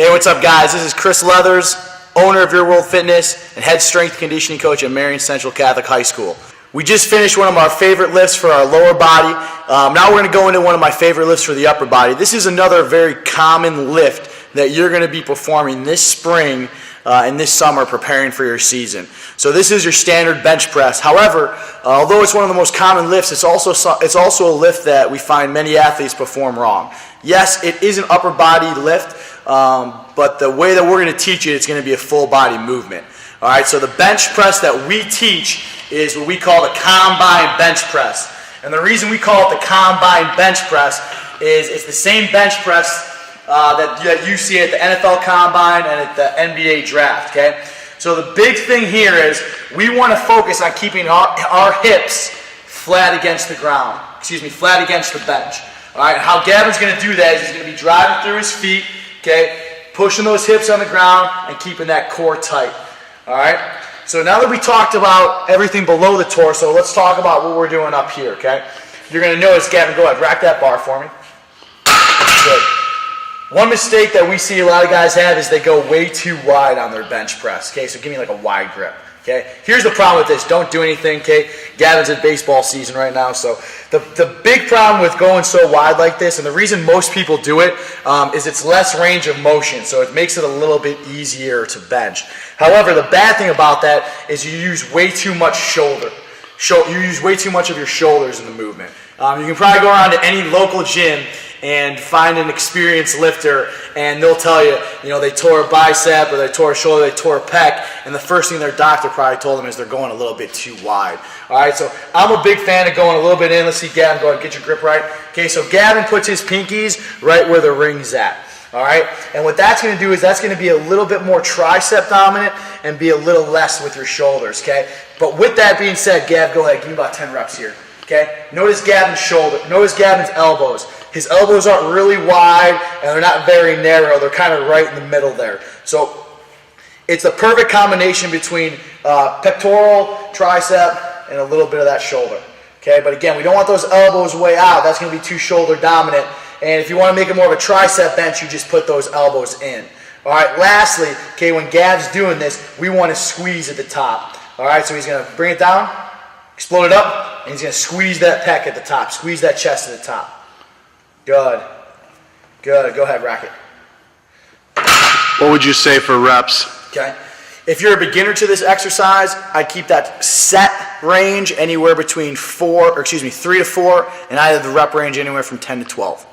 Hey, what's up, guys? This is Chris Leathers, owner of Your World Fitness and head strength conditioning coach at Marion Central Catholic High School. We just finished one of our favorite lifts for our lower body. Now we're going to go into one of my favorite lifts for the upper body. This is another very common lift that you're going to be performing this spring and this summer preparing for your season. So this is your standard bench press. However, although it's one of the most common lifts, it's also a lift that we find many athletes perform wrong. Yes, it is an upper body lift, but the way that we're going to teach it, it's going to be a full body movement. All right, so the bench press that we teach is what we call the combine bench press. And the reason we call it the combine bench press is it's the same bench press that you see at the NFL Combine and at the NBA Draft, okay? So the big thing here is we want to focus on keeping our hips flat against the ground, flat against the bench. All right, how Gavin's going to do that is he's going to be driving through his feet, okay, pushing those hips on the ground and keeping that core tight. All right, so now that we talked about everything below the torso, let's talk about what we're doing up here, okay? You're going to notice, Gavin, go ahead, rack that bar for me. Good. One mistake that we see a lot of guys have is they go way too wide on their bench press, okay? So give me like a wide grip, okay? Here's the problem with this. Don't do anything, okay? Gavin's in baseball season right now, so the big problem with going so wide like this, and the reason most people do it, is it's less range of motion, so it makes it a little bit easier to bench. However, the bad thing about that is you use way too much shoulder. You use way too much of your shoulders in the movement. You can probably go around to any local gym and find an experienced lifter, and they'll tell you, they tore a bicep or they tore a shoulder, they tore a pec, and the first thing their doctor probably told them is they're going a little bit too wide. All right, so I'm a big fan of going a little bit in. Let's see, Gavin, go ahead, get your grip right. Okay, so Gavin puts his pinkies right where the ring's at. All right, and what that's going to do is that's going to be a little bit more tricep dominant and be a little less with your shoulders, okay? But with that being said, Gav, go ahead, give me about 10 reps here, okay? Notice Gavin's shoulder, notice Gavin's elbows. His elbows aren't really wide and they're not very narrow, they're kind of right in the middle there. So it's the perfect combination between pectoral, tricep, and a little bit of that shoulder, okay? But again, we don't want those elbows way out, that's going to be too shoulder dominant. And if you want to make it more of a tricep bench, you just put those elbows in. All right, lastly, okay, when Gav's doing this, we want to squeeze at the top. All right, so he's going to bring it down, explode it up, and he's going to squeeze that pec at the top, squeeze that chest at the top. Good. Good. Go ahead, rack it. What would you say for reps? Okay. If you're a beginner to this exercise, I'd keep that set range anywhere between 3 to 4, and I have the rep range anywhere from 10 to 12.